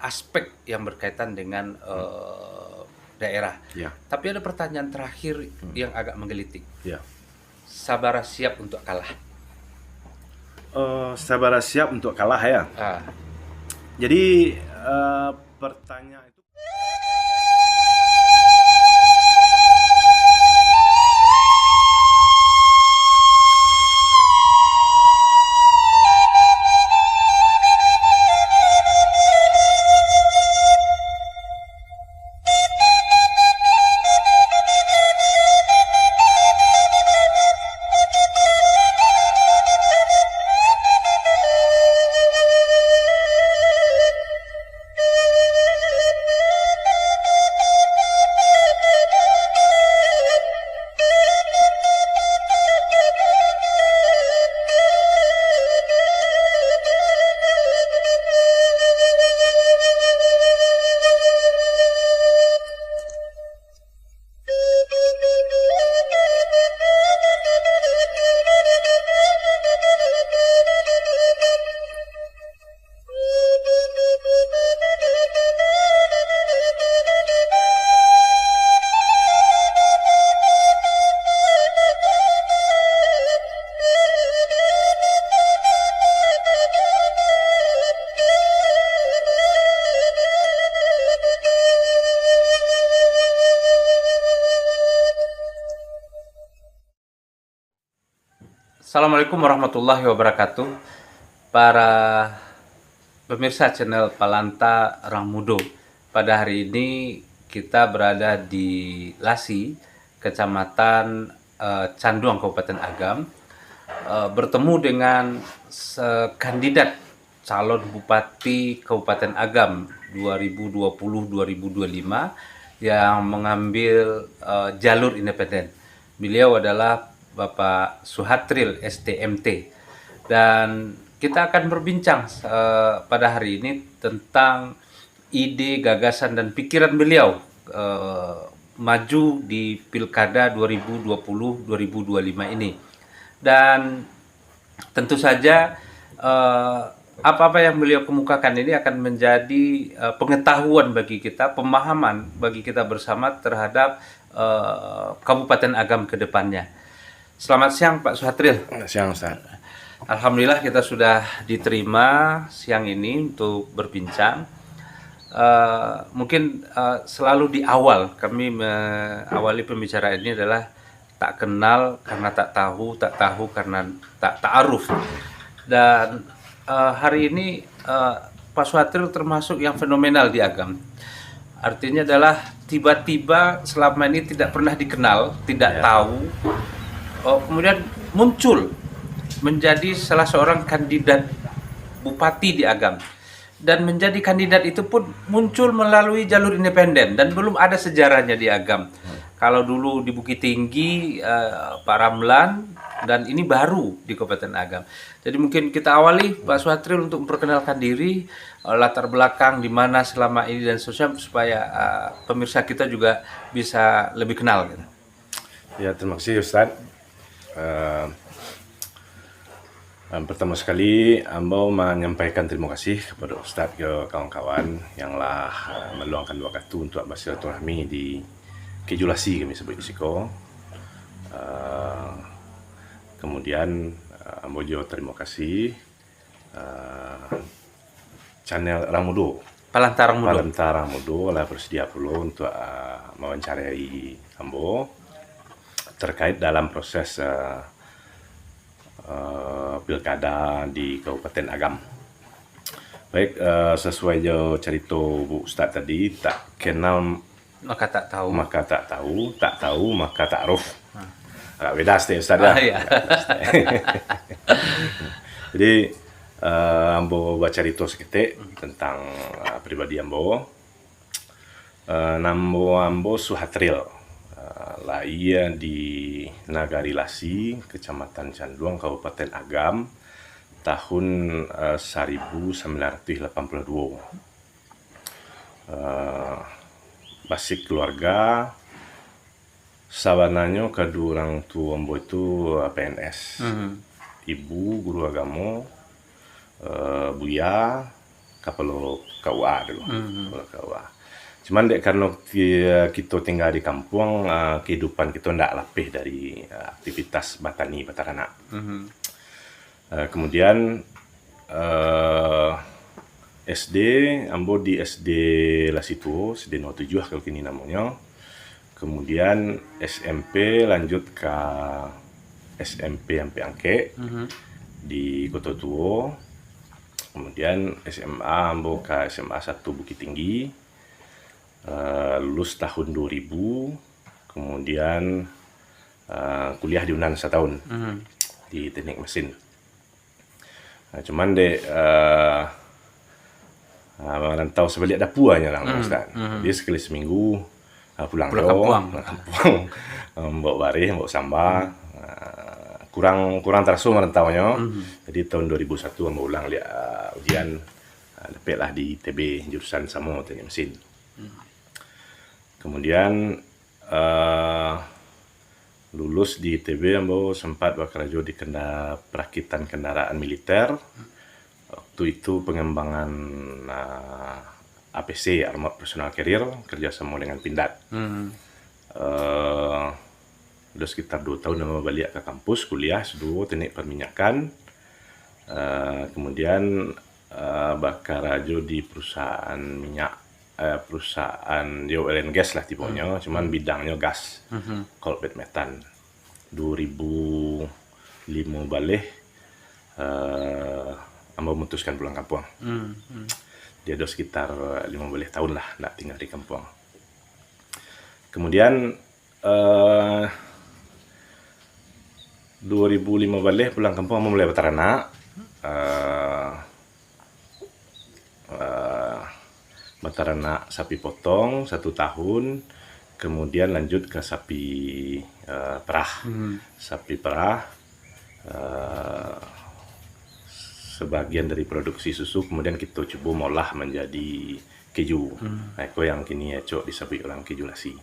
aspek yang berkaitan dengan daerah. Ya, Tapi ada pertanyaan terakhir yang agak menggelitik. ya. Sabara siap untuk kalah? Sabara siap untuk kalah ya. Ah, Jadi pertanyaan itu Assalamualaikum warahmatullahi wabarakatuh. Para pemirsa channel Palanta Rangmudo. Pada hari ini kita berada di Lasi, Kecamatan Canduang, Kabupaten Agam, bertemu dengan kandidat calon Bupati Kabupaten Agam 2020-2025 yang mengambil jalur independen. Beliau adalah Bapak Suhatril STMT, dan kita akan berbincang pada hari ini tentang ide, gagasan, dan pikiran beliau maju di Pilkada 2020-2025 ini. Dan tentu saja apa-apa yang beliau kemukakan ini akan menjadi pengetahuan bagi kita, pemahaman bagi kita bersama terhadap Kabupaten Agam ke depannya. Selamat siang Pak Suhatril. siang, Ustaz. Alhamdulillah kita sudah diterima siang ini untuk berbincang. Mungkin selalu di awal kami mengawali pembicaraan ini adalah tak kenal karena tak tahu karena tak ta'aruf. Dan hari ini Pak Suhatril termasuk yang fenomenal di Agam. Artinya adalah tiba-tiba selama ini tidak pernah dikenal, tidak tahu, kemudian muncul menjadi salah seorang kandidat bupati di Agam. Dan menjadi kandidat itu pun muncul melalui jalur independen dan belum ada sejarahnya di Agam. Kalau dulu di Bukit Tinggi Pak Ramlan, dan ini baru di Kabupaten Agam. Jadi mungkin kita awali Pak Suhatril untuk memperkenalkan diri, latar belakang di mana selama ini dan supaya pemirsa kita juga bisa lebih kenal gitu. Ya, terima kasih, Ustaz. Pertama sekali, Ambo menyampaikan terima kasih kepada Ustaz ke kawan-kawan yang lah meluangkan waktu untuk bersilaturahmi di Kejulasi kami sebut di Siko. Kemudian Ambo juga terima kasih channel Rangmudo. Palanta Rangmudo. Palanta Rangmudo lah bersedia pula untuk mewawancarai Ambo terkait dalam proses pilkada di Kabupaten Agam. Baik, sesuai jo cerita Bu Ustaz tadi, tak kenal Maka tak tahu. maka tak tahu maka tak aruf. Agak beda sih Ustaz ya. Iya. Jadi Ambo baca cerita seketik tentang pribadi Ambo. Nama Ambo Suhatril. Lahir di Nagari Lasi, Kecamatan Canduang, Kabupaten Agam, tahun 1982. Basic keluarga, sabananya kedua orang tua Ambo itu PNS. Ibu guru agama, Buya, kapal KUA dulu. Kapal KUA. Cuman dek karena kita tinggal di kampung, kehidupan kita ndak lapih dari aktivitas batani petaranak. Kemudian SD, ambo di SD Lasitu, SD 07 kalau kini namanya. Kemudian SMP lanjut ke SMP sampai Angke di Kota Tua. Kemudian SMA ambo ke SMA 1 Bukit Tinggi. Lulus tahun 2000, kemudian kuliah di Unan setahun di teknik mesin. Cuman merantau sebalik dapuanya lah Ustaz. Dia sekali seminggu pulang kampung, bawa barih, bawa samba. Kurang terasa merantaunya. Jadi tahun 2001 mau ulang lihat ujian, dapatlah di TB jurusan sama teknik mesin. Kemudian lulus di ITB, ambo sempat bekerja di perakitan kendaraan militer. Waktu itu pengembangan APC, Armored Personnel Carrier, kerjasama dengan Pindad. Udah sekitar 2 tahun ambo balik ke kampus kuliah S2 teknik perminyakan. Kemudian bekerja di perusahaan minyak, perusahaan oil and gas lah tipenya, cuman bidangnya gas, coalbed metan. 2005 balik, ambo memutuskan pulang kampung. Dia ada sekitar 15 tahun lah nak tinggal di kampung. Kemudian 2005 balik pulang kampung, ambo mulai petaranak. Betaranak sapi potong 1 tahun, kemudian lanjut ke sapi perah. Sapi perah sebagian dari produksi susu, kemudian kita coba molah menjadi keju. Itu yang kini disebut orang keju lasi.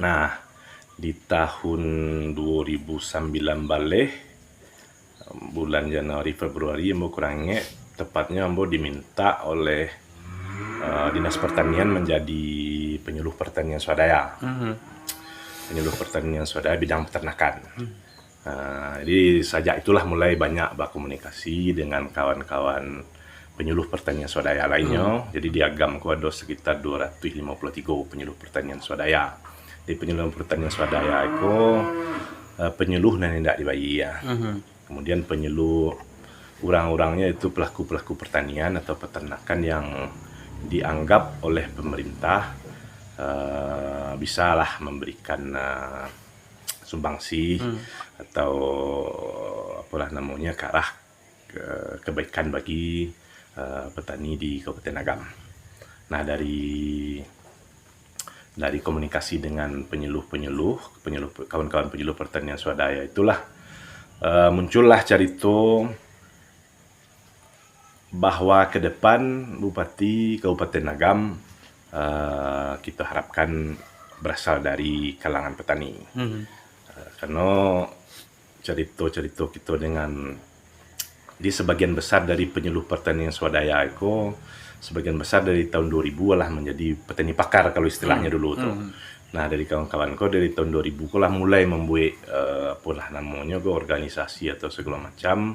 Nah, di tahun 2009 balik, bulan Januari Februari, ambo kurangnya tepatnya ambo diminta oleh Dinas Pertanian menjadi penyuluh pertanian swadaya. Penyuluh pertanian swadaya bidang peternakan. Jadi sejak itulah mulai banyak berkomunikasi dengan kawan-kawan penyuluh pertanian swadaya lainnya. Jadi di Agamku ada sekitar 253 penyuluh pertanian swadaya. Di penyuluh pertanian swadaya itu penyuluh dan tidak dibayar ya. Kemudian penyuluh orang-orangnya itu pelaku-pelaku pertanian atau peternakan yang dianggap oleh pemerintah bisalah memberikan sumbangsi atau apalah namanya ke arah kebaikan bagi petani di Kabupaten Agam. Nah, dari komunikasi dengan kawan-kawan penyuluh pertanian swadaya itulah muncullah cerita bahwa ke depan Bupati Kabupaten Agam kita harapkan berasal dari kalangan petani. Karena cerita-cerita kita dengan di sebagian besar dari penyuluh pertanian swadaya itu sebagian besar dari tahun 2000 lah menjadi petani pakar kalau istilahnya dulu tuh. Nah, dari kawan-kawanku dari tahun 2000 lah mulai membuat apalah namanya organisasi atau segala macam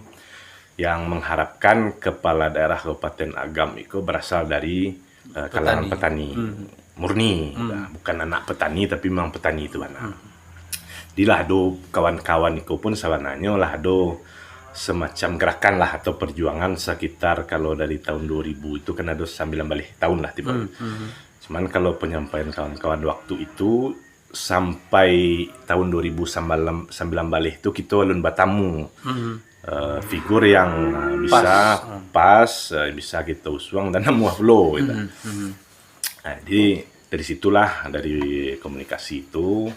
yang mengharapkan kepala daerah Kabupaten Agam itu berasal dari kalangan petani murni, bukan anak petani tapi memang petani itu mana. Dilah do kawan-kawan itu pun sabananya lah do semacam gerakan lah atau perjuangan sekitar kalau dari tahun 2000 itu kan ada 9 balik tahun lah tiba. Cuman kalau penyampaian kawan-kawan waktu itu sampai tahun 2009 balik itu kita alun batamu. Figur yang bisa pas, bisa kita usung dan muah flow gitu. Nah, jadi dari situlah dari komunikasi itu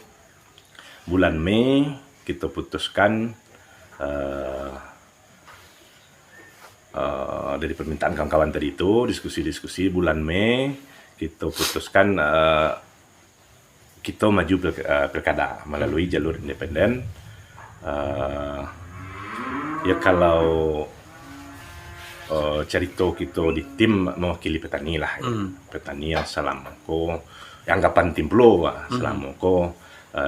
bulan Mei kita putuskan dari permintaan kawan-kawan tadi itu diskusi-diskusi bulan Mei kita putuskan kita maju pilkada melalui jalur independen. Ya kalau cerita kita di tim mewakili petani lah, petani yang selama ko anggapan tim Pulau selama ko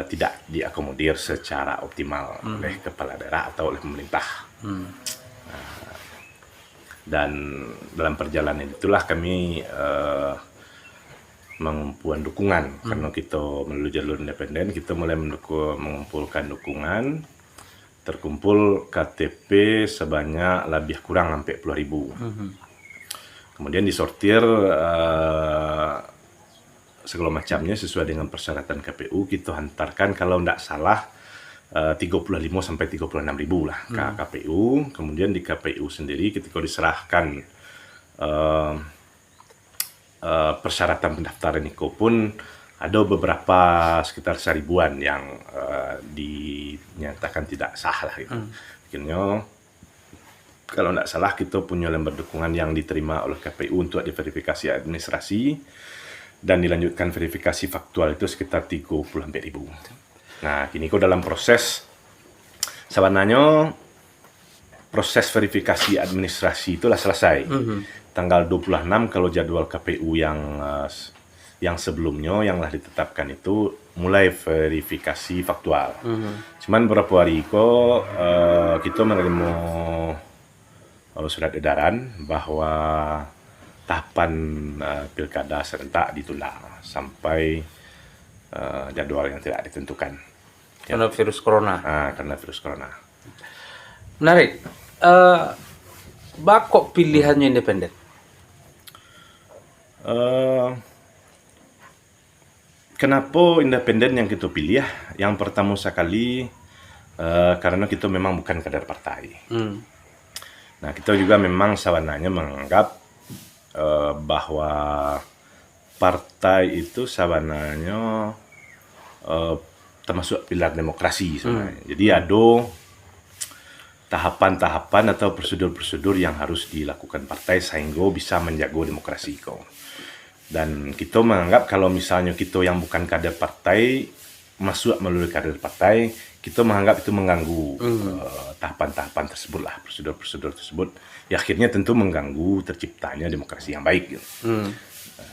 tidak diakomodir secara optimal oleh kepala daerah atau oleh pemerintah. Dan dalam perjalanan itulah kami mengumpulkan dukungan karena kita melalui jalur independen, kita mulai mengumpulkan dukungan, terkumpul KTP sebanyak lebih kurang sampai 10.000. Kemudian disortir segala macamnya sesuai dengan persyaratan KPU, kita hantarkan kalau tidak salah 35 sampai 36 ribu lah ke KPU. Kemudian di KPU sendiri ketika diserahkan persyaratan pendaftaran itu pun ada beberapa sekitar 1.000-an yang dinyatakan tidak sah lah gitu. Akhirnya kalau tidak salah kita punya lembar dukungan yang diterima oleh KPU untuk diverifikasi administrasi dan dilanjutkan verifikasi faktual itu sekitar 34.000. Nah, kini kok dalam proses sebenarnya proses verifikasi administrasi itulah selesai. Tanggal 26 kalau jadwal KPU yang sebelumnya yang telah ditetapkan itu mulai verifikasi faktual. Cuman beberapa hari kok kita menerima surat edaran bahwa tahapan pilkada serentak ditunda sampai jadwal yang tidak ditentukan. Karena virus corona. Karena virus corona. Menarik. Kok pilihannya independen? Kenapa independen yang kita pilih? Yang pertama sekali karena kita memang bukan kader partai. Nah, kita juga memang sebenarnya menganggap bahwa partai itu sebenarnya termasuk pilar demokrasi sebenarnya. Jadi ada tahapan-tahapan atau prosedur-prosedur yang harus dilakukan partai sehingga bisa menjaga demokrasi kok. Dan kita menganggap kalau misalnya kita yang bukan kader partai masuk melalui kader partai, kita menganggap itu mengganggu tahapan-tahapan tersebut lah, prosedur-prosedur tersebut. Ya akhirnya tentu mengganggu terciptanya demokrasi yang baik. Gitu.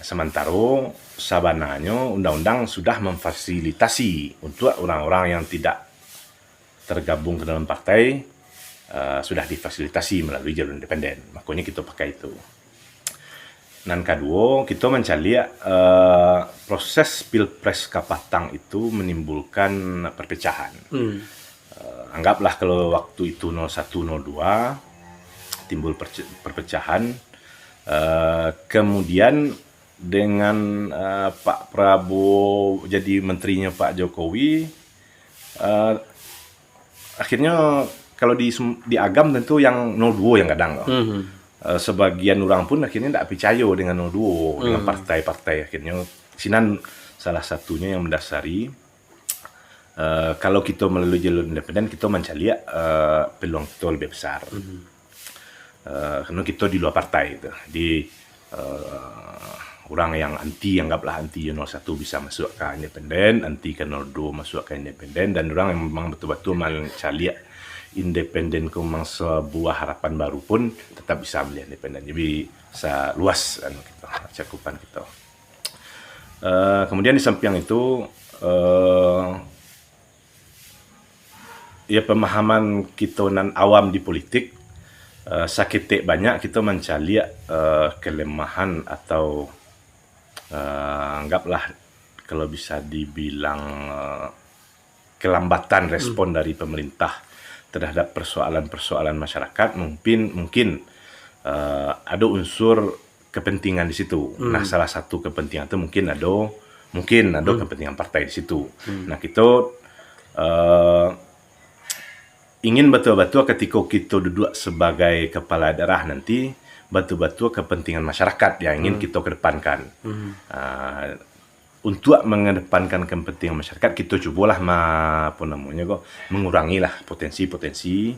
Sementara sebenarnya undang-undang sudah memfasilitasi untuk orang-orang yang tidak tergabung ke dalam partai sudah difasilitasi melalui jalur independen. Makanya kita pakai itu. Dan kedua, kita mencari proses Pilpres Kapatang itu menimbulkan perpecahan. Anggaplah kalau waktu itu 0102 timbul perpecahan. Kemudian dengan Pak Prabowo jadi menterinya Pak Jokowi, akhirnya kalau di Agam tentu yang 02 yang kadang. Sebagian orang pun akhirnya tidak percaya dengan 02, dengan partai-partai. Akhirnya sinan salah satunya yang mendasari kalau kita melalui jalur independen kita mencari peluang kita lebih besar. Karena kita di luar partai itu. Orang yang anggaplah anti 01 bisa masuk ke independen, anti ke 02 masuk ke independen, dan orang yang memang betul-betul mencari independen ke memang sebuah harapan baru pun tetap bisa melihat independen. Jadi seluas cakupan kita. Kemudian di samping itu ya pemahaman kita nan awam di politik sakit banyak kita mencari kelemahan atau anggaplah kalau bisa dibilang kelambatan respon dari pemerintah terhadap persoalan-persoalan masyarakat. Mungkin ada unsur kepentingan di situ. Nah, salah satu kepentingan itu mungkin ada kepentingan partai di situ. Nah, kita ingin betul-betul ketika kita duduk sebagai kepala daerah nanti betul-betul kepentingan masyarakat yang ingin kita kedepankan. Untuk mengedepankan kepentingan masyarakat, kita cobalah mengurangilah potensi-potensi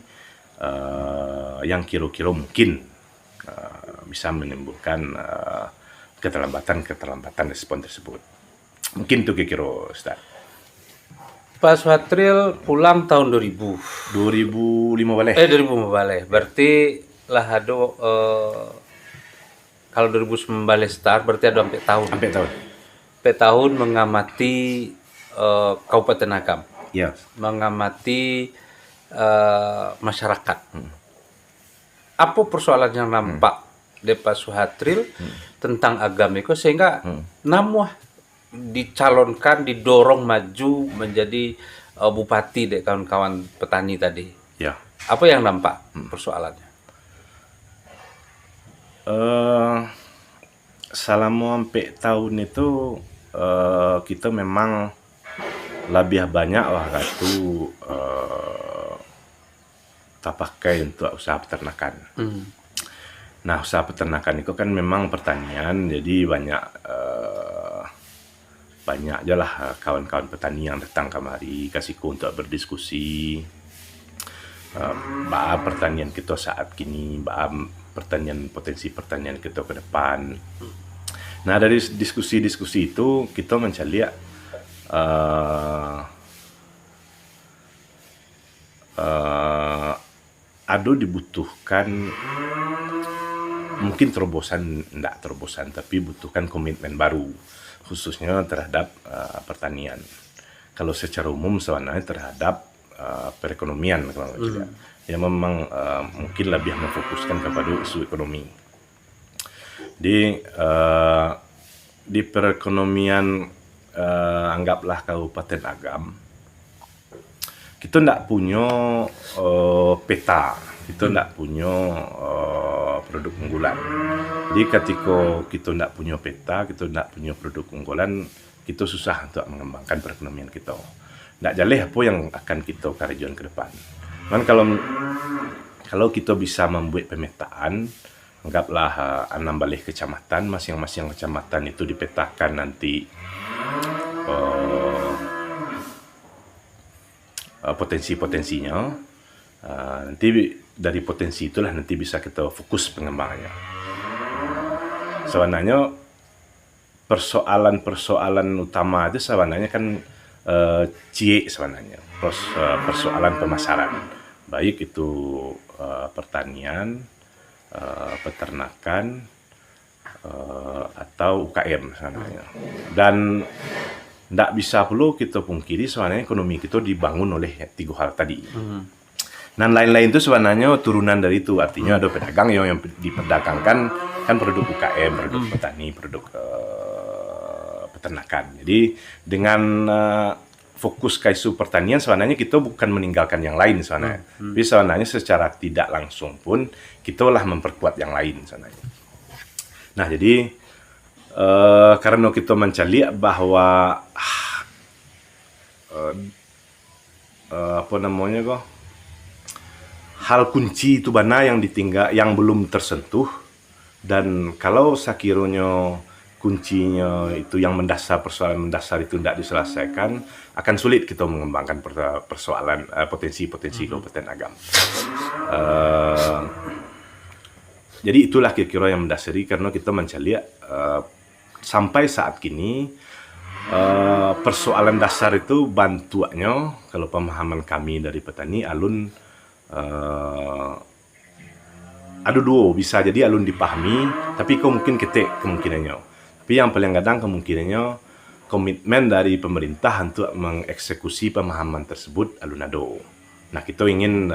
yang kira-kira mungkin bisa menimbulkan keterlambatan respon tersebut. Mungkin itu kira-kira, Ustaz. Pak Swatril pulang tahun 2000. 2005 balik. 2005 balik. Berarti lah ada kalau 2019 start berarti ada sampai tahun. Sampai tahun. Sampai tahun mengamati Kabupaten Agam, Ya. mengamati masyarakat. Apa persoalan yang nampak di Pak Suhatril tentang agama itu sehingga namuah dicalonkan, didorong maju menjadi bupati dek kawan-kawan petani tadi. Ya. Apa yang nampak persoalannya? Selama sampai tahun itu kita memang lebih banyak waktu tak pakai untuk usaha peternakan. Nah, usaha peternakan itu kan memang pertanian, jadi banyak aja lah kawan-kawan petani yang datang kemari kasihku untuk berdiskusi bahas pertanian kita saat kini, bahas potensi pertanian kita ke depan. Nah, dari diskusi-diskusi itu kita mencari ada dibutuhkan mungkin terobosan, enggak terobosan, tapi butuhkan komitmen baru khususnya terhadap pertanian. Kalau secara umum sebenarnya terhadap perekonomian, ya memang mungkin lebih memfokuskan kepada isu ekonomi. Di perekonomian anggaplah Kabupaten Agam, kita tidak punya peta, kita tidak punya produk unggulan. Jadi ketika kita tidak punya peta, kita tidak punya produk unggulan, kita susah untuk mengembangkan perekonomian kita. Tidak jelas apa yang akan kita kerjakan ke depan. Dan kalau kita bisa membuat pemetaan, anggaplah 16 kecamatan, masing-masing kecamatan itu dipetakan nanti potensi-potensinya. Nanti dari potensi itulah nanti bisa kita fokus pengembangannya. Sebenarnya persoalan utama itu sebenarnya kan sebenarnya persoalan pemasaran, baik itu pertanian, peternakan, atau UKM sebenarnya. Dan tidak bisa perlu kita pungkiri sebenarnya ekonomi kita dibangun oleh 3 hal tadi. Dan lain-lain itu sebenarnya turunan dari itu. Artinya ada pedagang yang diperdagangkan kan produk UKM, produk petani, produk peternakan. Jadi dengan fokus ke isu pertanian sebenarnya kita bukan meninggalkan yang lain sebenarnya. Tapi sebenarnya secara tidak langsung pun kita lah memperkuat yang lain sebenarnya. Nah, jadi karena kita mencari bahwa hal kunci itu mana yang ditinggal, yang belum tersentuh, dan kalau sekiranya kuncinya itu yang mendasar, persoalan mendasar itu tidak diselesaikan, akan sulit kita mengembangkan persoalan potensi-potensi Kabupaten Agam. Jadi itulah kira-kira yang mendasari, karena kita mencari sampai saat kini persoalan dasar itu bantuannya, kalau pemahaman kami dari petani, alun ada 2, bisa jadi alun dipahami, tapi mungkin ketik kemungkinannya. Tapi yang paling kadang kemungkinannya komitmen dari pemerintah untuk mengeksekusi pemahaman tersebut alun ado. Nah, kita ingin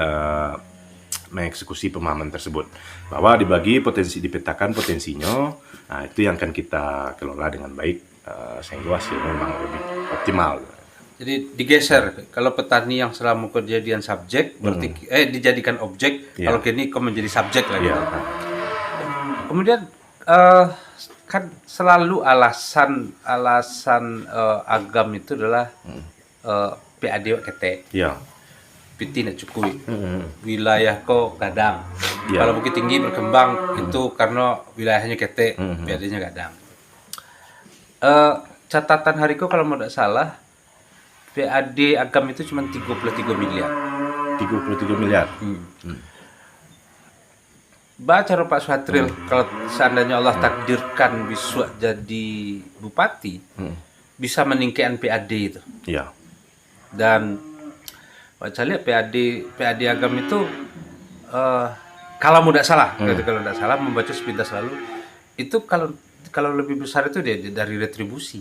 mengeksekusi pemahaman tersebut, bahwa dibagi potensi, dipetakan potensinya. Nah, itu yang akan kita kelola dengan baik, sehingga hasilnya memang lebih optimal. Jadi digeser, kalau petani yang selama kejadian subjek berarti dijadikan objek, kalau kini kau menjadi subjek lagi. Kemudian kan selalu alasan Agam itu adalah PAD kete. Piti nak cukui. Wilayah kok gadang. Kalau Bukit Tinggi berkembang itu karena wilayahnya kete, PAD-nya gadang. Catatan hariku kalau tidak salah, PAD Agam itu cuma 33 miliar. 33 miliar. Baca Pak Suhatril, kalau seandainya Allah takdirkan bisa jadi bupati, bisa meningkatkan PAD itu. Iya. Dan baca lihat PAD Agam itu kalau tidak salah, kalau tidak salah membaca sepintas lalu itu kalau lebih besar itu dari retribusi.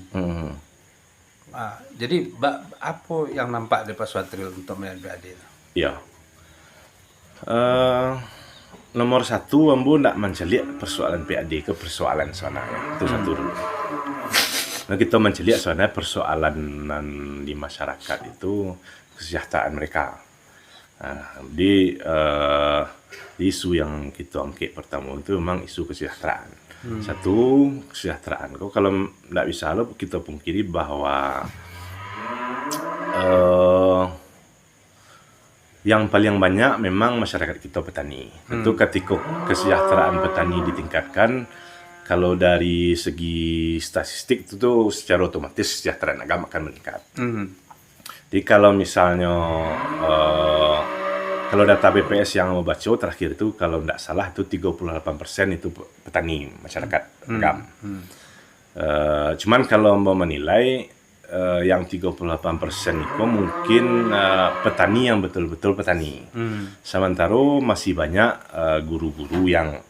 Jadi apa yang nampak di Pak Suatril untuk melihat PAD itu? Ya. Nomor satu, ambo tidak menceliak persoalan PAD ke persoalan sana. Itu satu dulu. Nah, kita menceliak soalnya persoalan di masyarakat itu kesejahteraan mereka. Di isu yang kita angkat pertama itu memang isu kesejahteraan. Satu, kesejahteraan. Kalau tidak bisa kita pungkiri bahwa yang paling banyak memang masyarakat kita petani. Tentu ketika kesejahteraan petani ditingkatkan, kalau dari segi statistik itu tuh secara otomatis kesejahteraan agama akan meningkat. Jadi kalau misalnya kalau data BPS yang mau baca terakhir itu kalau tidak salah itu 38% itu petani masyarakat agam. Cuman kalau mau menilai yang 38% itu mungkin petani yang betul-betul petani. Sementara masih banyak guru-guru yang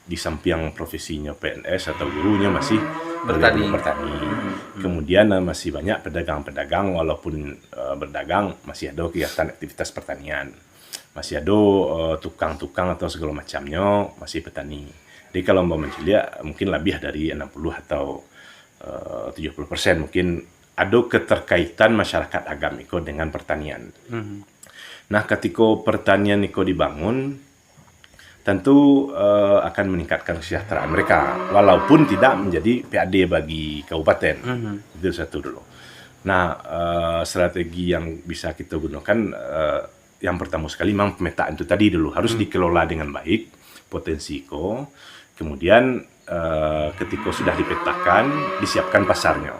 di samping profesinya PNS atau gurunya masih bertani. Kemudian masih banyak pedagang-pedagang walaupun berdagang masih ada kegiatan aktivitas pertanian. Masih ada tukang-tukang atau segala macamnya masih petani. Jadi kalau mau menceliak mungkin lebih dari 60 atau 70% mungkin ada keterkaitan masyarakat agam itu dengan pertanian. Nah, ketika pertanian itu dibangun, tentu akan meningkatkan kesejahteraan mereka, walaupun tidak menjadi PAD bagi kabupaten. Itu satu dulu. Nah, strategi yang bisa kita gunakan, yang pertama sekali memang pemetaan itu tadi dulu harus dikelola dengan baik potensi itu. Kemudian ketika sudah dipetakan, disiapkan pasarnya.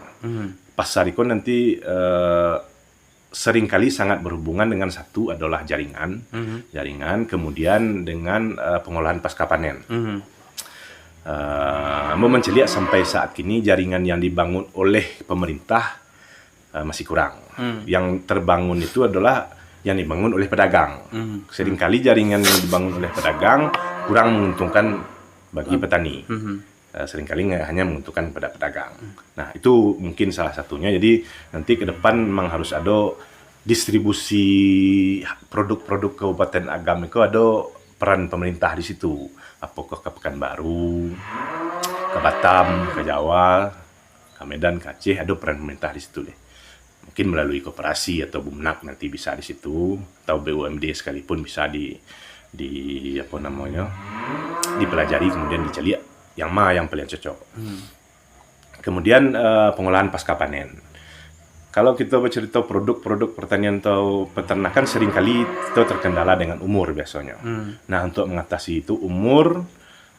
Pasar itu nanti seringkali sangat berhubungan dengan satu adalah jaringan, kemudian dengan pengolahan pasca panen. Menceliak sampai saat ini jaringan yang dibangun oleh pemerintah masih kurang. Yang terbangun itu adalah yang dibangun oleh pedagang. Seringkali jaringan yang dibangun oleh pedagang kurang menguntungkan bagi petani. Seringkali hanya menguntungkan pada pedagang. Nah, itu mungkin salah satunya. Jadi nanti ke depan memang harus ada distribusi produk-produk Kabupaten Agam itu ada peran pemerintah di situ. Apakah ke Pekanbaru, ke Batam, ke Jawa, ke Medan, ke Aceh, ada peran pemerintah di situ deh. Mungkin melalui koperasi atau Bumnak nanti bisa di situ, atau BUMD sekalipun bisa dipelajari kemudian diceliak yang paling cocok. Kemudian pengolahan pasca panen. Kalau kita bercerita produk-produk pertanian atau peternakan seringkali itu terkendala dengan umur biasanya. Nah, untuk mengatasi itu umur,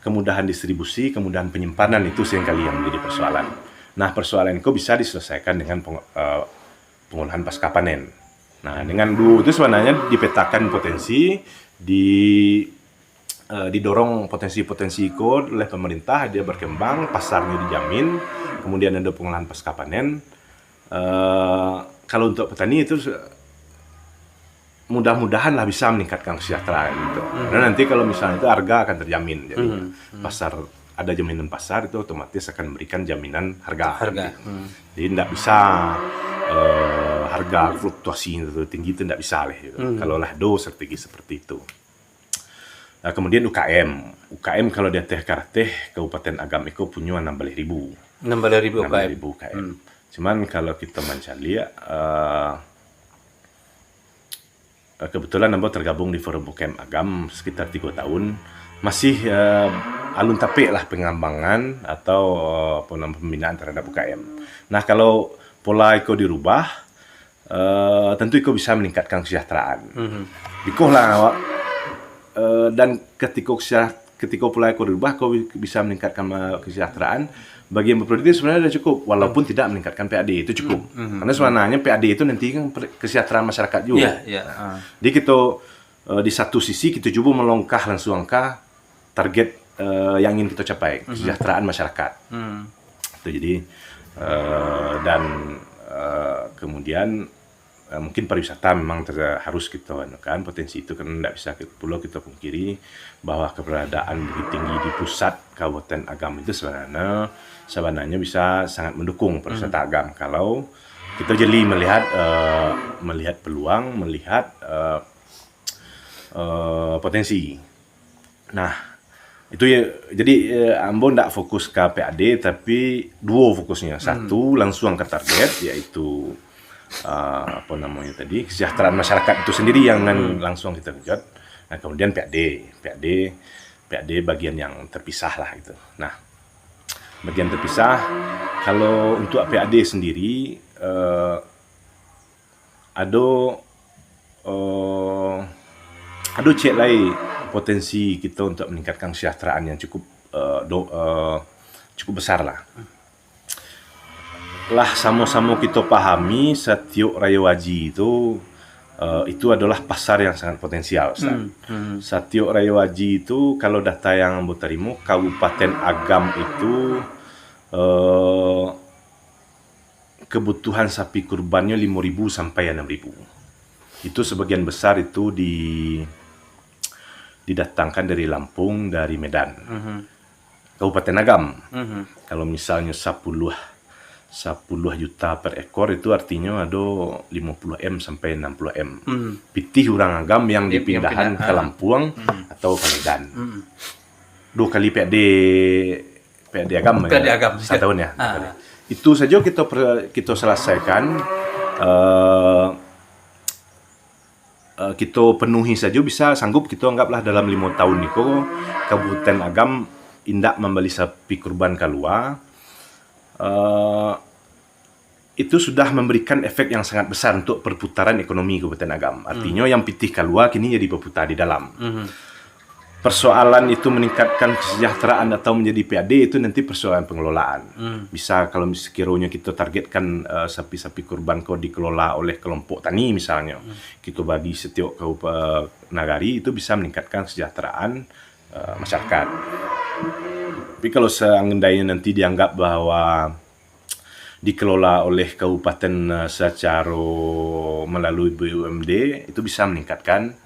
kemudahan distribusi, kemudahan penyimpanan itu seringkali yang menjadi persoalan. Nah, persoalan itu bisa diselesaikan dengan pengolahan pasca panen. Nah, dengan dulu itu sebenarnya dipetakan potensi, didorong potensi-potensi itu oleh pemerintah, dia berkembang, pasarnya dijamin, kemudian ada pengolahan pasca panen. Kalau untuk petani itu mudah-mudahan lah bisa meningkatkan kesejahteraan gitu. Karena nanti kalau misalnya itu harga akan terjamin, jadi pasar ada jaminan pasar itu otomatis akan memberikan jaminan harga. Jadi tidak bisa harga fluktuasi itu tinggi itu tidak bisa lah gitu. Kalau lah strategi seperti itu. Nah, kemudian UKM kalau di Teh Karateh Kabupaten Agam itu punya 16.000 UKM. Cuman kalau kita mencari kebetulan Ambo tergabung di Forum UKM Agam sekitar 3 tahun, masih alun tapik lah pengembangan atau pembinaan terhadap UKM. Nah, kalau pola itu dirubah, tentu itu bisa meningkatkan kesejahteraan. Bikolah dan ketika pola itu dirubah, kau bisa meningkatkan kesejahteraan. Bagi yang berproduktif sebenarnya sudah cukup, walaupun tidak meningkatkan PAD itu cukup. Karena sebenarnya PAD itu nanti kan kesejahteraan masyarakat juga. Jadi kita di satu sisi kita coba melangkah langsung ke target yang ingin kita capai, kesejahteraan masyarakat. Itu jadi dan kemudian mungkin pariwisata memang harus kita kan potensi itu kan tidak bisa pula kita pungkiri bahwa keberadaan begitu tinggi di pusat Kabupaten Agam itu sebenarnya bisa sangat mendukung pariwisata Agam kalau kita jeli melihat peluang, melihat potensi. Nah, itu ya, jadi Ambo tidak fokus ke PAD tapi dua fokusnya. Satu langsung ke target yaitu apa namanya tadi kesejahteraan masyarakat itu sendiri yang langsung kita kejar. Nah, kemudian PAD bagian yang terpisah lah itu. Nah, bagian terpisah kalau untuk PAD sendiri ada cek lain potensi kita untuk meningkatkan kesejahteraan yang cukup besar lah. Sama-sama kita pahami Satio Raya Waji itu adalah pasar yang sangat potensial. Satio Raya Waji itu kalau data yang Ambo terima Kabupaten Agam itu kebutuhan sapi kurbannya 5.000 sampai 6.000. Itu sebagian besar itu didatangkan dari Lampung, dari Medan. Kabupaten Agam. Kalau misalnya 10 juta per ekor itu artinya ada 50 M sampai 60 M. Pitih orang Agam yang dipindahan ke Lampung atau ke Medan. 2 kali PAD Agam. PAD Agam. Setahun ya. Itu saja kita selesaikan. Kita penuhi saja bisa sanggup kita anggaplah dalam 5 tahun niko Kabupaten Agam indak membeli sapi kurban keluar. Itu sudah memberikan efek yang sangat besar untuk perputaran ekonomi Kabupaten Agam. Artinya yang pitih keluar kini jadi berputar di dalam. Persoalan itu meningkatkan kesejahteraan atau menjadi PAD itu nanti persoalan pengelolaan. Bisa kalau sekiranya kita targetkan sapi-sapi kurban kau dikelola oleh kelompok tani misalnya, kita bagi setiap nagari itu bisa meningkatkan kesejahteraan masyarakat. Tapi kalau seandainya nanti dianggap bahwa dikelola oleh kabupaten secara melalui BUMD itu bisa meningkatkan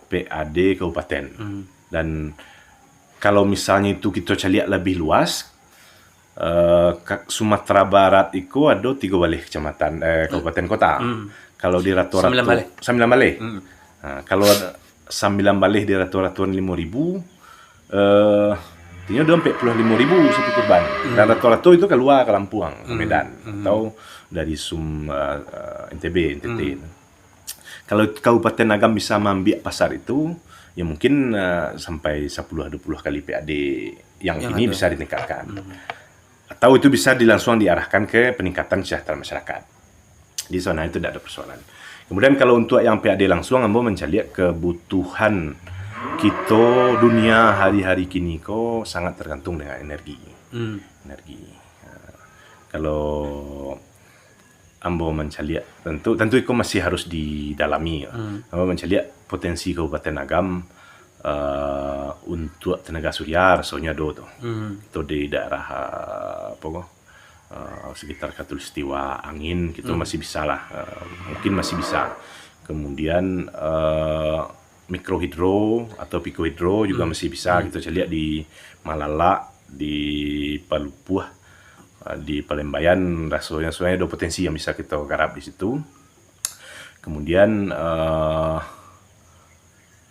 PAD kabupaten. Dan kalau misalnya itu kita lihat lebih luas, Sumatera Barat itu ada 3 balai kecamatan kabupaten kota. Kalau di rata-rata 9 balai. Kalau 9 balai di rata-rata 5.000, artinya udah 45.000 sapi kurban. Dan rata-rata itu keluar ke Lampung, ke Medan, atau dari NTT. Kalau Kabupaten Agam bisa mengambil pasar itu, ya mungkin sampai 10-20 kali PAD yang ini bisa ditingkatkan. Atau itu bisa langsung diarahkan ke peningkatan kesejahteraan masyarakat. Di zona itu tidak ada persoalan. Kemudian kalau untuk yang PAD langsung, Ambo mencari kebutuhan kita dunia hari-hari kini kok sangat tergantung dengan energi. Kalau Ambo mencari tentu itu masih harus didalami. Ambo mencari potensi Kabupaten Agam untuk tenaga surya rasanya do tuh. Itu di daerah sekitar Katulistiwa angin gitu masih bisa lah. Mungkin masih bisa. Kemudian mikrohidro atau pikohidro juga masih bisa. Kita lihat di Malala, di Palupuh, di Palembayan, rasanya ada potensi yang bisa kita garap di situ. Kemudian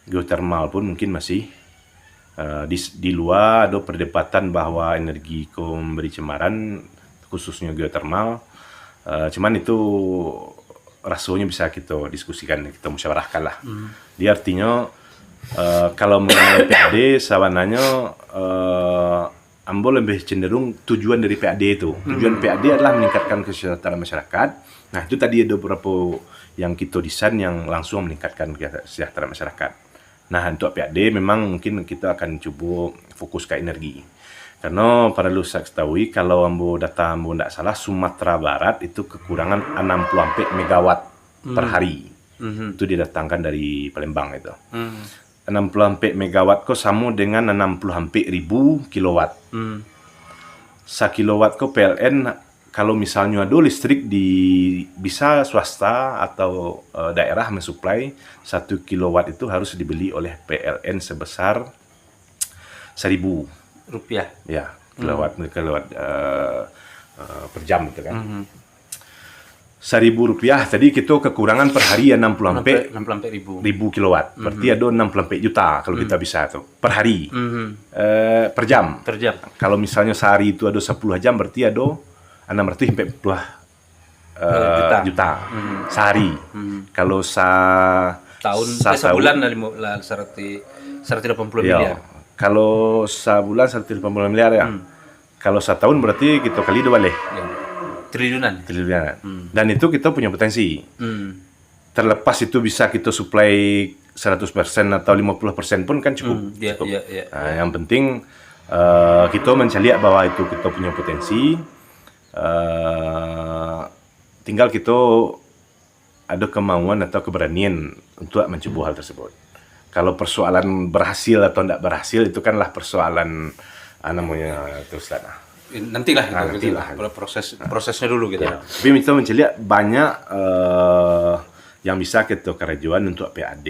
geotermal pun mungkin masih di luar ada perdebatan bahwa energi memberi cemaran khususnya geotermal. Cuman itu rasanya bisa kita diskusikan, kita musyawarahkan lah. Dia artinya kalau mengenai PAD sebenarnya Ambo lebih cenderung tujuan dari PAD itu. Tujuan PAD adalah meningkatkan kesejahteraan masyarakat. Nah, itu tadi ada beberapa yang kita desain yang langsung meningkatkan kesejahteraan masyarakat. Nah, untuk PAD memang mungkin kita akan coba fokus ke energi. Karena perlu saya ketahui kalau data Ambo tidak salah, Sumatera Barat itu kekurangan 60 megawatt per hari. Itu didatangkan dari Palembang itu. 60 megawatt kok sama dengan 60 ribu kilowatt. 1 kilowatt kok PLN kalau misalnya ada listrik bisa swasta atau daerah mensuplai 1 kilowatt itu harus dibeli oleh PLN sebesar 1.000 Rupiah. ya kilowatt per jam gitu kan. 1.000 rupiah, tadi kita kekurangan per hari ya 60 ribu kilowatt. Berarti ada 60 juta kalau kita bisa tuh per hari. Per jam. Per jam. Kalau misalnya sehari itu ada 10 jam, berarti ada 640 juta sehari. Kalau sebulan lah 180 miliar. Kalau sebulan 180 miliar ya. Kalau setahun berarti kita kali 2 balik. Triliunan. Dan itu kita punya potensi. Terlepas itu bisa kita supply 100% atau 50% pun kan cukup. Cukup. Nah, yang penting kita mencari bahwa itu kita punya potensi. Tinggal kita ada kemauan atau keberanian untuk mencoba hal tersebut. Kalau persoalan berhasil atau tidak berhasil itu kanlah persoalan namanya terus lah. Nantilah prosesnya dulu gitu. Ya. Tapi kita mencari banyak yang bisa kita kerjaan untuk PAD,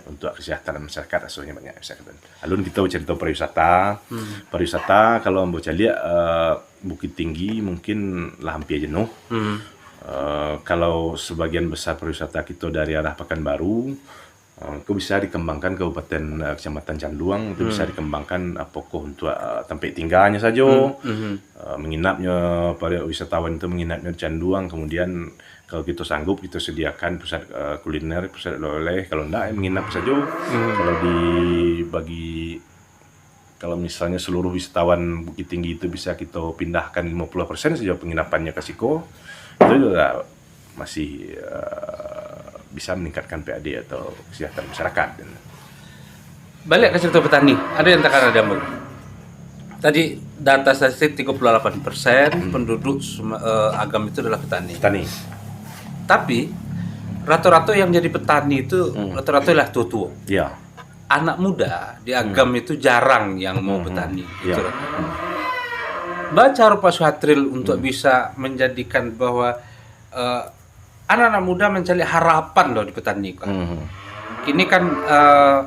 untuk kesehatan masyarakat, asalnya banyak bisa kita. Lalu kita cerita pariwisata kalau mau cari Bukit Tinggi mungkin lah hampir jenuh. Kalau sebagian besar pariwisata kita dari arah Pekanbaru, itu bisa dikembangkan Kabupaten Kecamatan Canduang, itu bisa dikembangkan pokok untuk tempat tinggalnya saja, menginapnya para wisatawan itu menginapnya di Canduang, kemudian kalau kita sanggup kita sediakan pusat kuliner, pusat oleh-oleh, kalau enggak menginap saja. Kalau misalnya seluruh wisatawan Bukit Tinggi itu bisa kita pindahkan 50% saja penginapannya ke Siko, itu juga masih bisa meningkatkan PAD atau kesehatan masyarakat. Balik ke cerita petani, ada yang tekan ada tadi data statistik 38% penduduk Agam itu adalah petani. Tapi rata-rata yang jadi petani itu rata-rata lah tua-tua. Ya. Anak muda di Agam itu jarang yang mau petani. Gitu. Baca Pak Suhatril untuk bisa menjadikan bahwa anak-anak muda mencari harapan loh di petani. Ini kan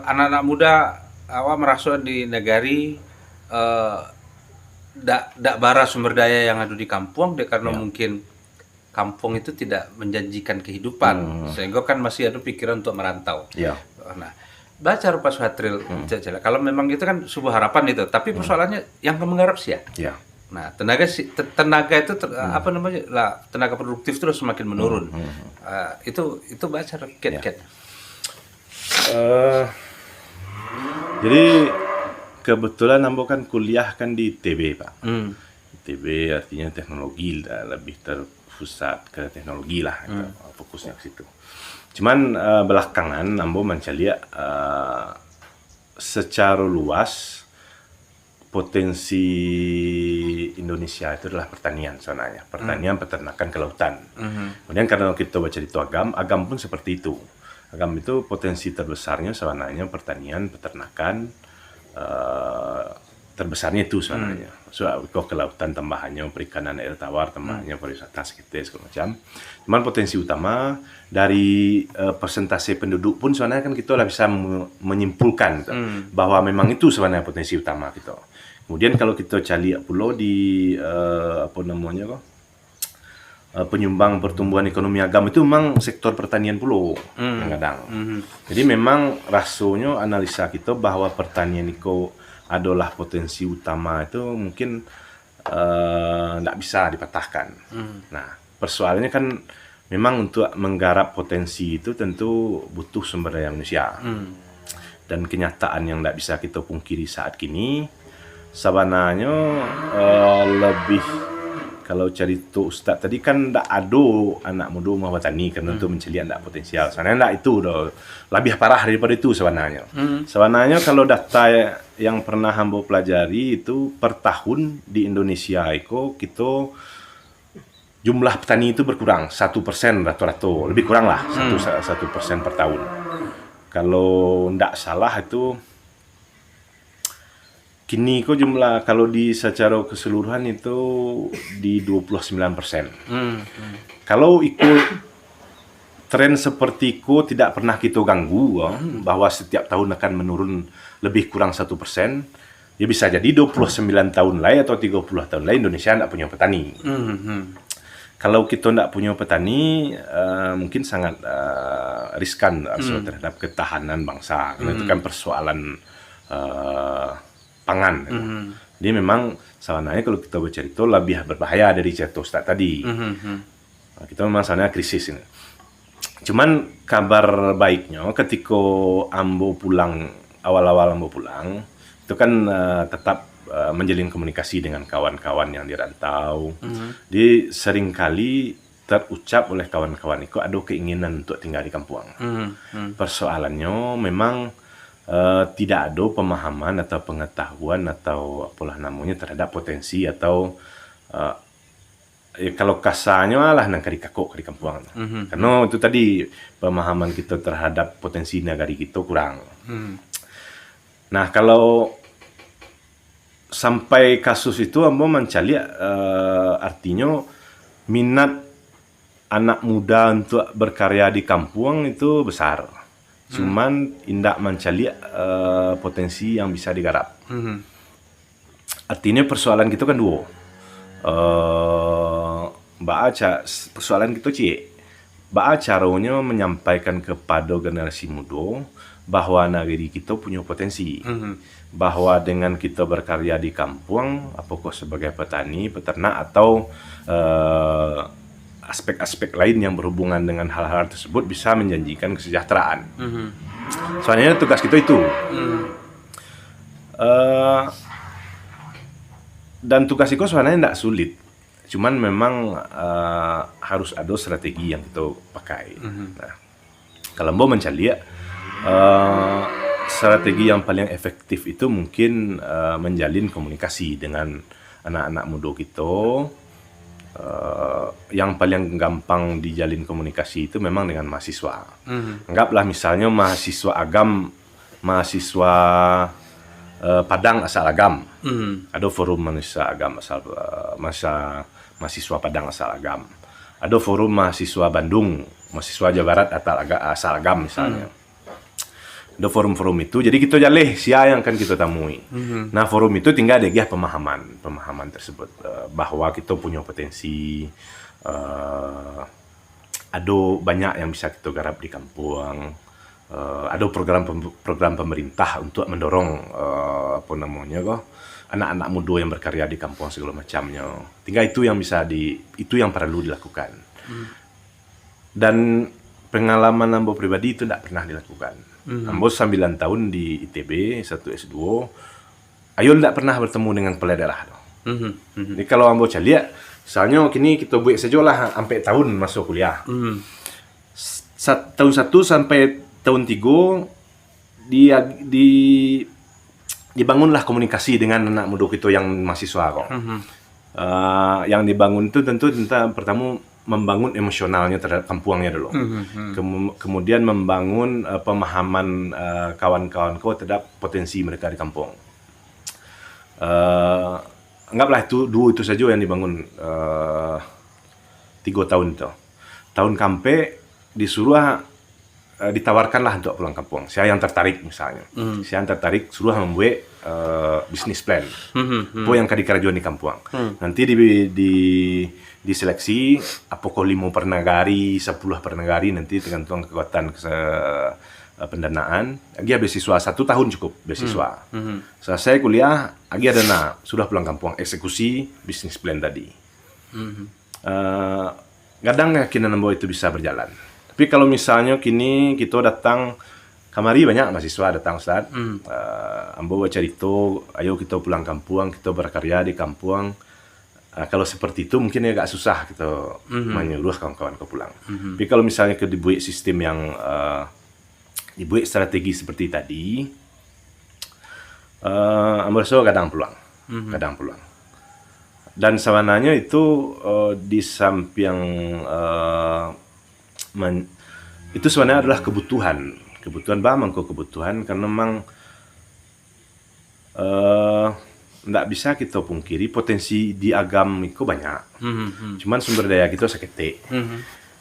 anak-anak muda merasa di negari dak bara sumber daya yang ada di kampung karena mungkin kampung itu tidak menjanjikan kehidupan sehingga kan masih ada pikiran untuk merantau. Nah, baca Pak Suhatril kalau memang itu kan sebuah harapan itu, tapi persoalannya yang menggarap sih ya. Nah, tenaga itu tenaga produktif itu semakin menurun. Itu baca ket. Jadi kebetulan Ambo kan kuliah kan di ITB, Pak. ITB artinya teknologi, lebih terpusat ke teknologi lah, fokusnya ke situ. Cuman belakangan Ambo mencari secara luas potensi Indonesia itu adalah pertanian sebenarnya. Pertanian, peternakan, kelautan. Kemudian karena kita baca di Agam pun seperti itu. Agam itu potensi terbesarnya sebenarnya pertanian, peternakan, terbesarnya itu sebenarnya. Kok kelautan tambahannya perikanan air tawar, tambahannya pariwisata sekitar segala macam. Cuman potensi utama dari persentase penduduk pun sebenarnya kan kita lah bisa menyimpulkan bahwa memang itu sebenarnya potensi utama kita. Kemudian kalau kita cari pulau di penyumbang pertumbuhan ekonomi Agam itu memang sektor pertanian pulau kadang. Jadi memang rasanya analisa kita bahwa pertanian itu adalah potensi utama itu mungkin tidak bisa dipatahkan. Nah, persoalannya kan memang untuk menggarap potensi itu tentu butuh sumber daya manusia. Dan kenyataan yang tidak bisa kita pungkiri saat kini sebenarnya lebih, kalau cerita Ustaz tadi kan tidak ada anak muda mau petani karena itu mencari tidak potensial. Sebenarnya tidak, itu lebih parah daripada itu sebenarnya. Sebenarnya kalau data yang pernah Hambo pelajari itu per tahun di Indonesia itu kita jumlah petani itu berkurang 1% rata-rata, lebih kurang lah 1% per tahun. Kalau tidak salah itu kini kok jumlah kalau di secara keseluruhan itu di 29%. Kalau ikut tren seperti itu tidak pernah kita ganggu, bahwa setiap tahun akan menurun lebih kurang 1%, ya bisa jadi 29 tahun lain atau 30 tahun lain Indonesia tidak punya petani. Kalau kita tidak punya petani, mungkin sangat riskan terhadap ketahanan bangsa. Karena itu kan persoalan pangan. Jadi memang sebenarnya kalau kita bercerita lebih berbahaya dari cerita Ustaz tadi. Kita memang sebenarnya krisis ini. Cuman kabar baiknya ketika Ambo pulang, awal-awal Ambo pulang, itu kan tetap menjalin komunikasi dengan kawan-kawan yang di rantau. Jadi seringkali terucap oleh kawan-kawan itu ada keinginan untuk tinggal di kampung. Persoalannya memang tidak ada pemahaman atau pengetahuan atau apalah namanya terhadap potensi atau kalau kasarnya lah nangkari kakok di kampung. Karena itu tadi pemahaman kita terhadap potensi negari kita kurang. Nah, kalau sampai kasus itu Ambo mencari artinya minat anak muda untuk berkarya di kampung itu besar. Cuman indak mencari potensi yang bisa digarap. Artinya persoalan kita kan dua. Persoalan kita caranya menyampaikan kepada generasi muda bahwa negeri kita punya potensi. Bahwa dengan kita berkarya di kampung, apakah sebagai petani, peternak atau aspek-aspek lain yang berhubungan dengan hal-hal tersebut bisa menjanjikan kesejahteraan. Soalnya tugas kita itu. Dan tugas itu sebenarnya tidak sulit. Cuman memang harus ada strategi yang kita pakai. Nah, kalau mau mencari strategi yang paling efektif itu mungkin menjalin komunikasi dengan anak-anak muda kita. Yang paling gampang dijalin komunikasi itu memang dengan mahasiswa. Anggaplah misalnya mahasiswa agam, mahasiswa Padang asal agam. Ada forum mahasiswa agam mahasiswa Padang asal agam. Ada forum mahasiswa Bandung, mahasiswa Jawa Barat asal agam misalnya. Ada forum-forum itu, jadi kita jalih siapa yang akan kita temui. Nah, forum itu tinggal ada pemahaman tersebut bahwa kita punya potensi, ada banyak yang bisa kita garap di kampung, ada program pemerintah untuk mendorong anak-anak muda yang berkarya di kampung segala macamnya. Tinggal itu yang perlu dilakukan. Dan pengalaman Ambo pribadi itu tidak pernah dilakukan. Ambo 9 tahun di ITB, 1 S2. Ayo tidak pernah bertemu dengan kepala daerah. Jadi kalau Ambo lihat, misalnya kini kita buat saja lah sampai tahun masuk kuliah. Tahun 1 sampai tahun 3 dibangunlah komunikasi dengan anak muda kita yang mahasiswa kok. Yang dibangun itu tentu tentang pertama membangun emosionalnya terhadap kampungnya dulu. Kemudian membangun pemahaman kawan-kawanku terhadap potensi mereka di kampung. Anggaplah itu saja yang dibangun 3 tahun itu. Tahun kampe disuruh ditawarkanlah untuk pulang kampung. Saya yang tertarik misalnya. Saya yang tertarik suruh membuat bisnis plan. Apa yang akan dikerjakan di kampung. Nanti diseleksi apakah 5 per negari, 10 per negari, nanti tergantung kekuatan pendanaan. Agi beasiswa 1 tahun cukup beasiswa. Selesai kuliah, agi ada sudah pulang kampung, eksekusi bisnis plan tadi. Kadang keyakinan bahwa itu bisa berjalan. Tapi kalau misalnya kini kita datang kamari banyak mahasiswa datang Ustaz. Ambo baca itu, ayo kita pulang kampung, kita berkarya di kampung. Kalau seperti itu mungkin agak susah kita menyuruh kawan-kawan ke pulang. Tapi kalau misalnya kita dibuat sistem yang dibuat strategi seperti tadi, Ambo rasa kadang pulang. Dan sebenarnya itu di samping itu sebenarnya adalah kebutuhan karena memang nggak bisa kita pungkiri potensi di agam itu banyak. Cuman sumber daya kita sakit.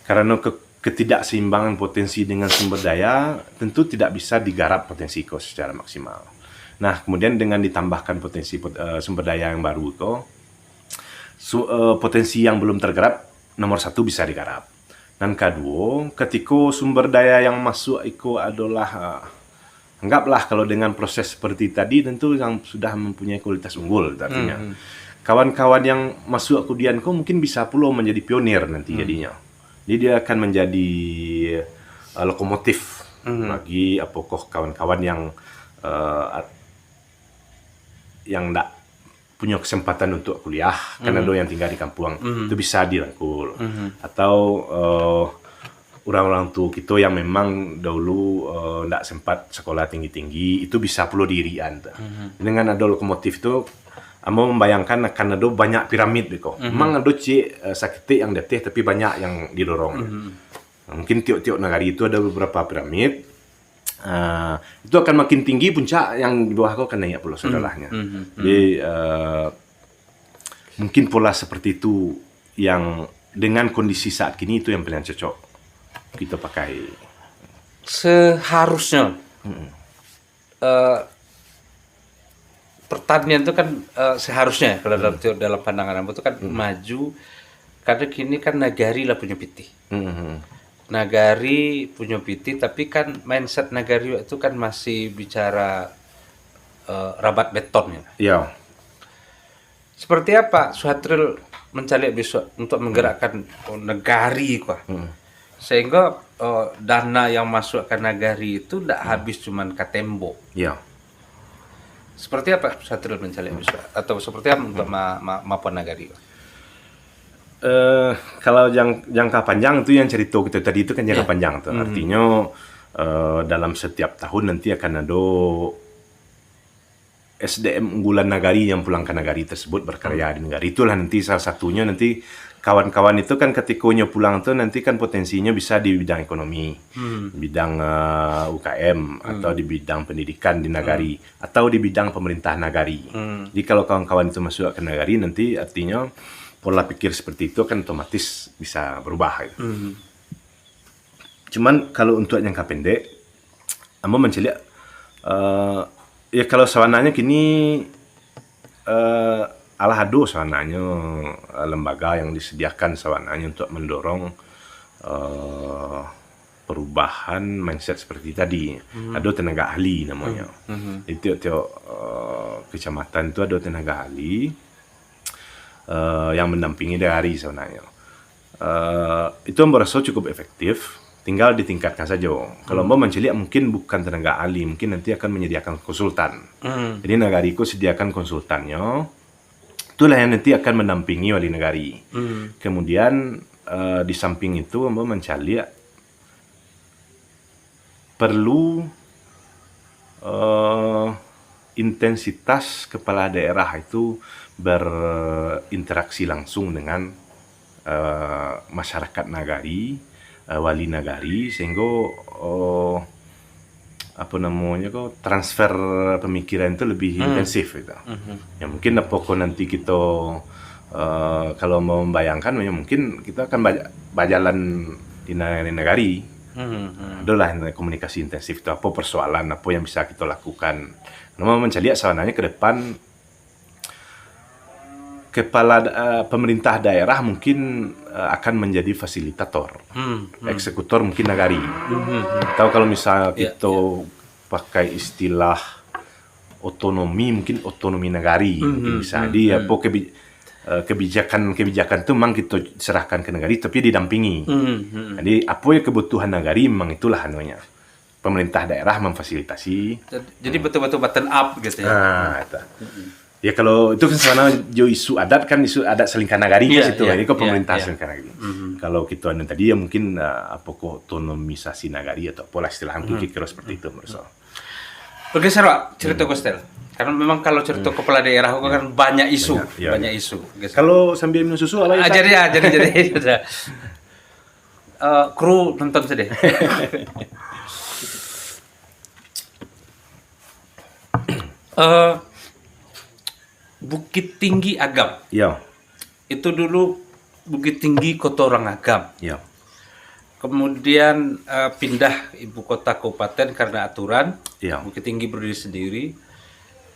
Karena ketidakseimbangan potensi dengan sumber daya tentu tidak bisa digarap potensi itu secara maksimal. Nah, kemudian dengan ditambahkan potensi sumber daya yang baru itu, potensi yang belum tergarap nomor satu bisa digarap. Dan kedua, ketika sumber daya yang masuk itu adalah anggaplah kalau dengan proses seperti tadi tentu yang sudah mempunyai kualitas unggul artinya. Kawan-kawan yang masuk ke Dianko mungkin bisa pula menjadi pionir nanti jadinya. Jadi dia akan menjadi lokomotif bagi apakah kawan-kawan yang tidak punya kesempatan untuk kuliah karena ada yang tinggal di kampung itu bisa dirangkul. Atau orang-orang tua kita yang memang dahulu tidak sempat sekolah tinggi-tinggi itu bisa perlu dirian. Dengan ada lokomotif itu amo membayangkan akan ada banyak piramid gitu. Memang ada sakit yang deteh tapi banyak yang didorong. Mungkin tiap-tiap negara itu ada beberapa piramid. Itu akan makin tinggi puncak yang di bawah akan naik pula saudaranya. Jadi mungkin pola seperti itu yang dengan kondisi saat kini itu yang paling cocok kita pakai. Seharusnya pertanian itu kan seharusnya kalau dalam pandangan Ambo itu kan maju karena kini kan nagari lah punya piti. Nagari punya piti tapi kan mindset nagari itu kan masih bicara rabat beton ya. Ya. Seperti apa Suhatril mencari besok untuk menggerakkan nagari kok. Sehingga dana yang masuk ke nagari itu tidak habis cuman ke tembok. Ya. Seperti apa Suhatril mencari besok atau seperti apa untuk maupun nagari? Kalau jangka panjang itu yang cerita kita tadi itu kan jangka panjang tuh. Artinya dalam setiap tahun nanti akan ada SDM unggulan nagari yang pulang ke nagari tersebut berkarya di nagari. Itulah nanti salah satunya nanti kawan-kawan itu kan ketikanya pulang tuh nanti kan potensinya bisa di bidang ekonomi, bidang UKM atau di bidang pendidikan di nagari atau di bidang pemerintah nagari. Jadi kalau kawan-kawan itu masuk ke nagari nanti artinya pola pikir seperti itu kan otomatis bisa berubah gitu. Cuman kalau untuk jangka pendek, amo menceliak ya kalau sawananya kini alahado sawananya lembaga yang disediakan sawananya untuk mendorong perubahan mindset seperti tadi. Ada tenaga ahli namanya. Itu kecamatan itu ada tenaga ahli yang mendampingi dari sebenarnya. Itu merasa cukup efektif, tinggal ditingkatkan saja. Kalau mau menceliak mungkin bukan tenaga ahli, mungkin nanti akan menyediakan konsultan. Jadi nagariku sediakan konsultannya, itulah yang nanti akan mendampingi wali nagari. Kemudian di samping itu mau menceliak perlu intensitas kepala daerah itu berinteraksi langsung dengan masyarakat nagari, wali nagari, sehingga transfer pemikiran itu lebih intensif gitu. Ya mungkin apakah nanti kita kalau mau membayangkan ya mungkin kita akan berjalan di nagari. Adalah komunikasi intensif itu apa persoalan apa yang bisa kita lakukan. Mau mencari sebenarnya ke depan kepala pemerintah daerah mungkin akan menjadi fasilitator, eksekutor mungkin nagari. Atau kalau misalnya kita pakai istilah otonomi, mungkin otonomi nagari, mungkin bisa. Jadi apa kebijakan itu memang kita serahkan ke nagari, tapi didampingi. Jadi apa yang kebutuhan nagari memang itulah anunya. Pemerintah daerah memfasilitasi. Jadi betul-betul button up gitu ya. Itu. Ya kalau itu kan sebenarnya isu adat selingkah nagari kan situ. Ini kok pemerintah selingkah nagari. Kalau kita ada tadi ya mungkin apakah otonomisasi nagari atau pola istilah mungkin kira seperti itu menurut saya. Bergeser Pak, cerita Kostel. Karena memang kalau cerita kepala daerah kan banyak isu, banyak isu. Kalau sambil minum susu ala jadi kru nonton saja. Bukit Tinggi Agam. Ya, Itu dulu Bukit Tinggi Kota Orang Agam. ya, Kemudian pindah ibu kota kabupaten karena aturan. ya. Bukit Tinggi berdiri sendiri.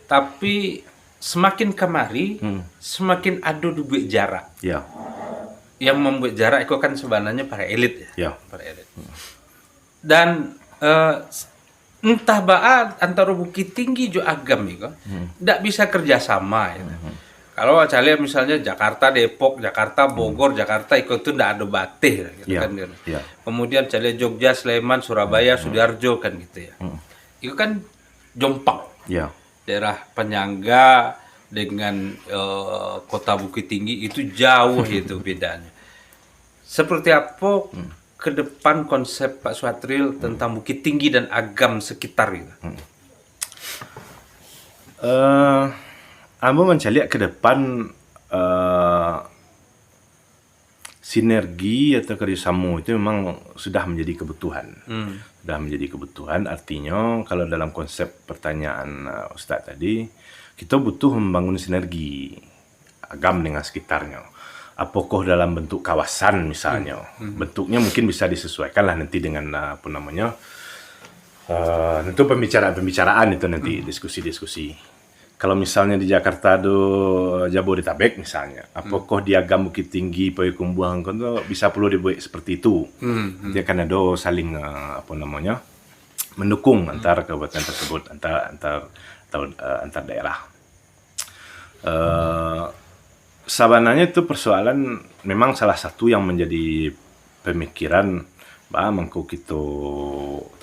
Tapi semakin kemari, semakin ada duit jarak. Ya, Yang membuat jarak itu kan sebenarnya para elit ya. ya. Para elit. Dan entah baa antara Bukit Tinggi jo Agam itu tidak bisa kerjasama ya. Kalau saya lihat misalnya Jakarta, Depok, Jakarta, Bogor, Jakarta itu tidak ada batih gitu Ya, kan. ya. Kemudian saya lihat Jogja, Sleman, Surabaya, Sidoarjo kan gitu ya. Itu kan jompang. Ya, Daerah penyangga dengan kota Bukit Tinggi itu jauh itu bedanya. Seperti apa ke depan konsep Pak Suhatril tentang Bukit Tinggi dan Agam sekitar itu? Ambo mencari ke depan sinergi atau kerjasama itu memang sudah menjadi kebutuhan. Sudah menjadi kebutuhan, artinya kalau dalam konsep pertanyaan Ustadz tadi, kita butuh membangun sinergi Agam dengan sekitarnya. Apakah dalam bentuk kawasan misalnya, bentuknya mungkin bisa disesuaikan lah nanti dengan apa namanya, tentu pembicaraan itu nanti diskusi-diskusi. Kalau misalnya di Jakarta ada Jabodetabek misalnya, apakah di Agam Bukit Tinggi, Payakumbuh, itu bisa perlu dibuat seperti itu. Nanti akan ada saling apa namanya mendukung antar kabupaten tersebut, antar daerah. Sebenarnya itu persoalan memang salah satu yang menjadi pemikiran bahwa mengko kita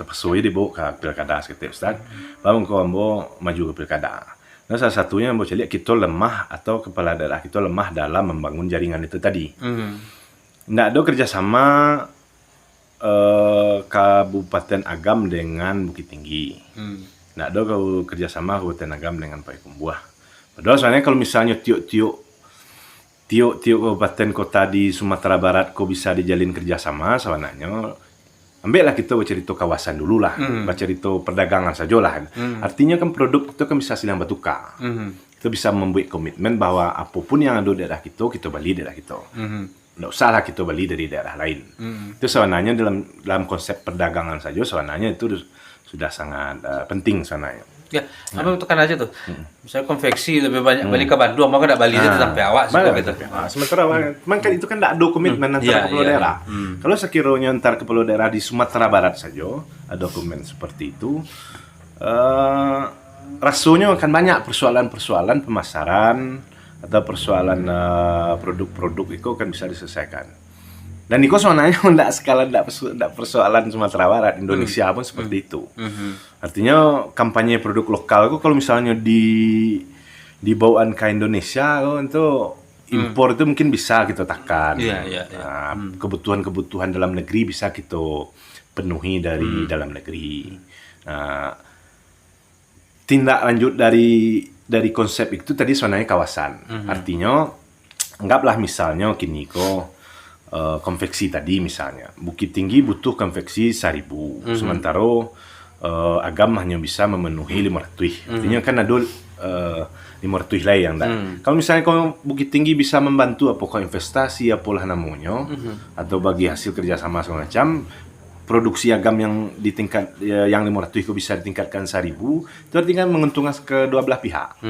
terpesui dibawa ke pilkada sekitar Ustaz, bahwa mengko ambo maju ke pilkada. Nah, salah satunya ambo lihat kita lemah atau kepala daerah kita lemah dalam membangun jaringan itu tadi. Nggak ada kerjasama Kabupaten Agam dengan Bukit Tinggi. Nggak ada kerjasama Kabupaten Agam dengan Payakumbuh. Padahal soalnya kalau misalnya tiuk-tiuk kabupaten kota di Sumatera Barat kok bisa dijalin kerjasama sebenarnya, ambillah kita bercerita kawasan dulu lah, bercerita perdagangan saja lah. Artinya kan produk itu kan bisa silang bertukar. Kita bisa membuat komitmen bahwa apapun yang ada di daerah kita beli daerah kita. Nggak usahlah kita beli dari daerah lain. Itu sebenarnya dalam konsep perdagangan saja sebenarnya itu sudah sangat penting sebenarnya. Ya, apa itu kan aja tuh. Misalnya konveksi lebih banyak balik ke Bandung, mau nggak balik itu sampai awak gitu. Sementara kan itu kan tidak ada komitmen antara kepala daerah. Kalau sekiranya antar kepala daerah di Sumatera Barat saja ada komitmen seperti itu, rasanya akan banyak persoalan-persoalan pemasaran atau persoalan produk-produk itu kan bisa diselesaikan. Dan itu sebenarnya tidak persoalan Sumatera Barat, Indonesia pun seperti itu. Artinya kampanye produk lokal itu kalau misalnya dibawaan ke Indonesia itu impor itu mungkin bisa kita tekan. Kebutuhan-kebutuhan dalam negeri bisa kita penuhi dari dalam negeri. Tindak lanjut dari konsep itu tadi sebenarnya kawasan. Artinya anggaplah misalnya kini konveksi tadi misalnya Bukit Tinggi butuh konveksi 1.000, sementara Agam hanya bisa memenuhi 500. Artinya kan ada 500 lah yang kalau misalnya Bukit Tinggi bisa membantu apakah investasi apalah namanya atau bagi hasil kerjasama semacam, produksi Agam yang di tingkat yang 500 itu bisa ditingkatkan 1.000, itu artinya menguntungkan kedua belah pihak.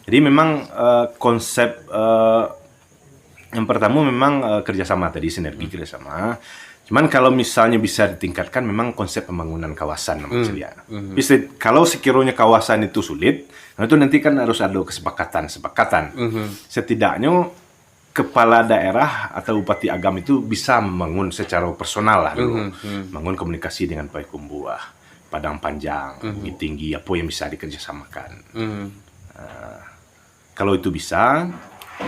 Jadi memang konsep yang pertama memang kerjasama tadi, sinergi kerjasama. Cuman kalau misalnya bisa ditingkatkan memang konsep pembangunan kawasan namanya. Kalau sekiranya kawasan itu sulit, nah itu nanti kan harus ada kesepakatan. Setidaknya kepala daerah atau Bupati Agam itu bisa membangun secara personal lah dulu. Bangun komunikasi dengan Payakumbuh, Padang Panjang, Bukit Tinggi, apa yang bisa dikerjasamakan. Kalau itu bisa,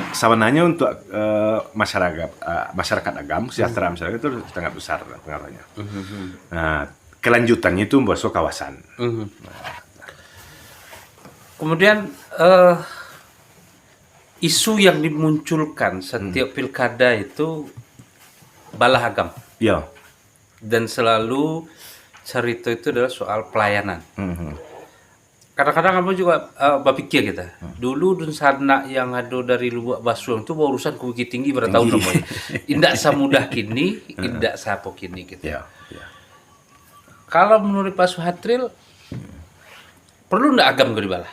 sebenarnya untuk masyarakat Agam, sejahtera masyarakat itu sangat besar pengaruhnya. Nah, kelanjutannya itu masuk kawasan. Kemudian isu yang dimunculkan setiap pilkada itu balah Agam. Ya. Dan selalu cerita itu adalah soal pelayanan. kadang-kadang kamu juga berpikir kita. Dulu dun sana yang ada dari Lubuk Basuang itu urusan ke Bukit Tinggi bertahun namanya. Indak semudah kini, indak sapo kini gitu. Ya, ya. Kalau menurut Pak Suhatril perlu ndak agam ke dibalah?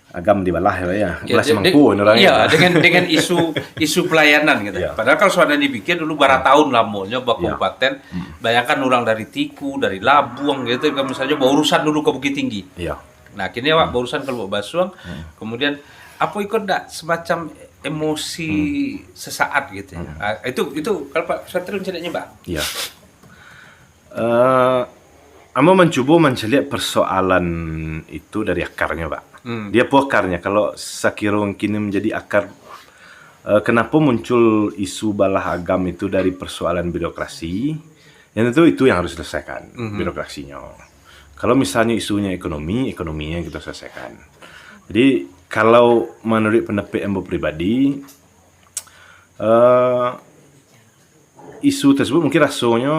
Agam di balah ya. Ya, Belas mangku iya, dengan isu pelayanan gitu. Ya. Padahal kalau soalnya dipikir dulu tahun lamanya bawa kabupaten, bayangkan orang dari Tiku, dari Labuang gitu, kalau misalnya bawa urusan dulu ke Bukit Tinggi. Iya. Nah, kini awak barusan ke Lubuk Basuang, kemudian apa ikut ndak semacam emosi sesaat gitu ya. Itu kalau Pak Suhatril mencarinya, Pak. Iya. Amba mencoba mencari persoalan itu dari akarnya, Pak. Dia akarnya. Kalau sakira kini menjadi akar, kenapa muncul isu balah agam itu dari persoalan birokrasi? Yang itu yang harus diselesaikan, birokrasinya. Kalau misalnya isunya ekonominya kita selesaikan. Jadi kalau menurut pendapat Amba pribadi, isu tersebut mungkin rasanya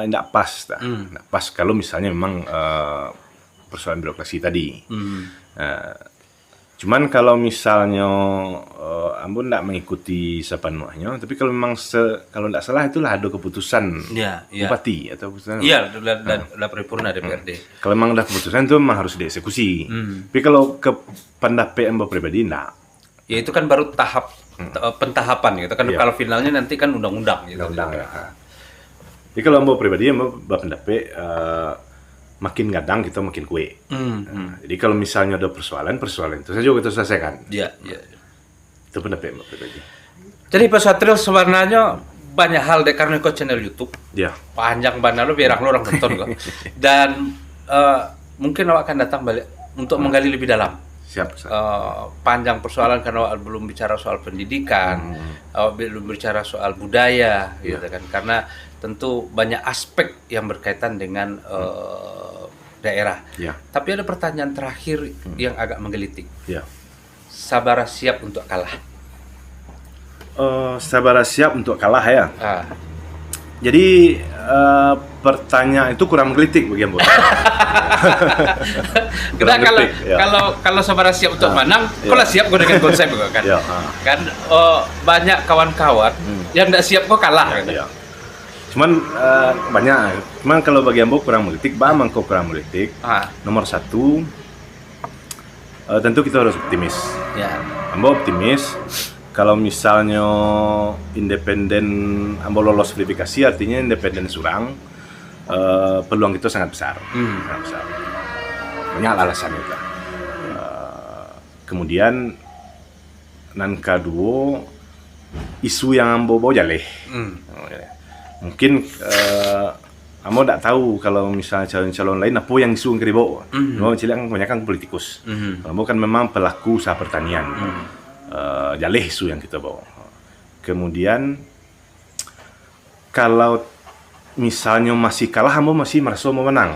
ndak pas, ndak pas kalau misalnya memang persoalan birokrasi tadi. Cuman kalau misalnya Ambo ndak mengikuti sepenuhnya, tapi kalau memang kalau ndak salah itulah ada keputusan bupati atau keputusan. Iya, la paripurna DPRD. Kalau memang ada keputusan itu memang harus dieksekusi. Tapi kalau ke pendapat Ambo pribadi ndak. Ya itu kan baru tahap pentahapan gitu kan. Iya. Kalau finalnya nanti kan undang-undang gitu. Undang-undang ya. Jadi kalau Ambo pribadi Ambo berpendapat makin gadang kita makin kue. Jadi kalau misalnya ada persoalan itu saja kita selesaikan. Iya, iya. Itu pendapat Mbak pribadi. Jadi Pak Suhatril sebenarnya banyak hal deh karena ikut channel YouTube. Ya. Panjang banget lo biar lo orang nonton kok. Dan mungkin awak akan datang balik untuk menggali lebih dalam. Siap. Panjang persoalan karena awak belum bicara soal pendidikan, awak belum bicara soal budaya, gitu kan. Karena tentu banyak aspek yang berkaitan dengan daerah. Ya. Tapi ada pertanyaan terakhir yang agak menggelitik. Ya. Sabar siap untuk kalah. Sabar siap untuk kalah ya. Ah. Jadi pertanyaan itu kurang menggelitik bagi Ambo. Karena kalau sabar siap untuk menang, kalau siap gue dengan konsep gue kan. Ya. Kan banyak kawan-kawan yang tidak siap gue kalah. Gitu. Ya. Cuman banyak. Cuman kalau bagi Ambo kurang menggelitik, mangko kurang menggelitik. Nomor satu, tentu kita harus optimis. Ya. Ambo optimis. Kalau misalnya independen Ambo lolos verifikasi, artinya independen surang, peluang itu sangat besar. Sangat besar. Banyak alasannya kan. Kemudian nan kedua, isu yang Ambo bawa jaleh. Mungkin Ambo tidak tahu kalau misalnya calon-calon lain apa yang isu yang dibawa. Ambo kebanyakan politikus. Ambo kan memang pelaku usaha pertanian. Jaleh isu yang kita bawa. Kemudian kalau misalnya masih kalah, Ambo masih merasa mau menang.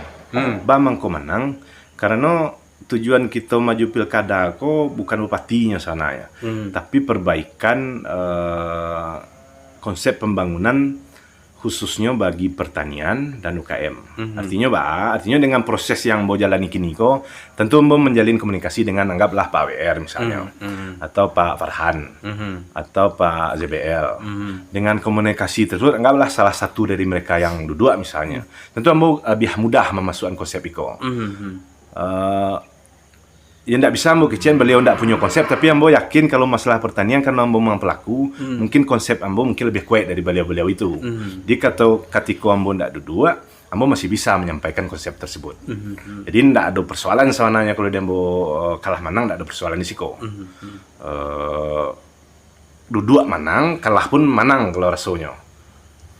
Bamang ko menang karena tujuan kita maju pilkada kok bukan bupatinya sana ya, tapi perbaikan konsep pembangunan khususnya bagi pertanian dan UKM. Artinya dengan proses yang mau jalani kini kok, tentu mau menjalin komunikasi dengan anggaplah Pak WR misalnya, atau Pak Farhan, atau Pak ZBL. Dengan komunikasi tersebut, anggaplah salah satu dari mereka yang duduk misalnya, tentu mau lebih mudah memasukkan konsep itu. Ya tidak bisa Ambo kecian beliau tidak punya konsep, tapi Ambo yakin kalau masalah pertanian karena Ambo memang pelaku, mungkin konsep Ambo mungkin lebih kuat dari beliau-beliau itu. Jadi ketika Ambo tidak duduk, Ambo masih bisa menyampaikan konsep tersebut. Jadi tidak ada persoalan sebenarnya kalau dia Ambo kalah menang, tidak ada persoalan di siko. Duduk menang, kalah pun menang kalau rasanya.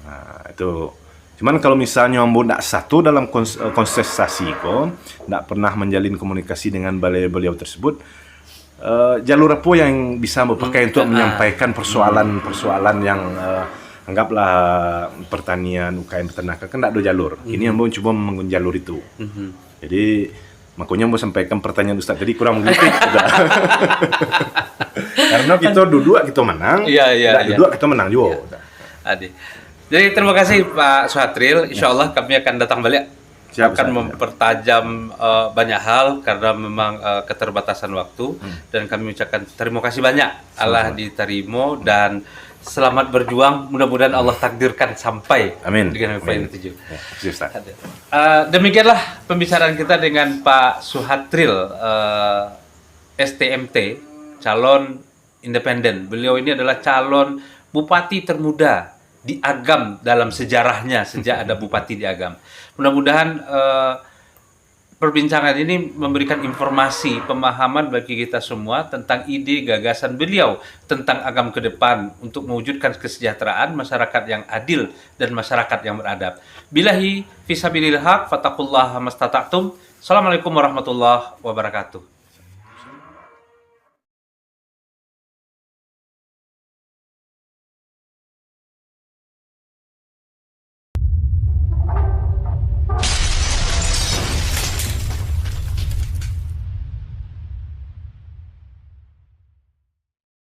Nah, itu. Cuman kalau misalnya Ambo tidak satu dalam konsentrasi kok, tidak pernah menjalin komunikasi dengan beliau tersebut, jalur apa yang bisa Ambo pakai untuk menyampaikan persoalan-persoalan yang anggaplah pertanian, UKM, peternakan, kan tidak ada jalur. Ini Ambo coba membangun jalur itu. Jadi makanya Ambo sampaikan pertanyaan Ustaz tadi kurang menggelitik juga. Karena kita duduk kita menang, duduk kita menang juga. Jadi terima kasih Pak Suhatril. Insya Allah kami akan datang balik Siap, akan Ustaz. mempertajam banyak hal karena memang keterbatasan waktu, dan kami ucapkan terima kasih banyak. Allah diterima dan selamat berjuang. Mudah-mudahan Allah takdirkan sampai Amin. dengan apa yang Amin. dituju. Ya, makasih, Ustaz. Demikianlah pembicaraan kita dengan Pak Suhatril, STMT, calon independen. Beliau ini adalah calon bupati termuda di Agam dalam sejarahnya sejak ada bupati di Agam. Mudah-mudahan perbincangan ini memberikan informasi, pemahaman bagi kita semua tentang ide gagasan beliau tentang Agam ke depan untuk mewujudkan kesejahteraan masyarakat yang adil dan masyarakat yang beradab. Billahi fisabilil haq, fattaqullaha mastata'tum. Assalamualaikum warahmatullahi wabarakatuh.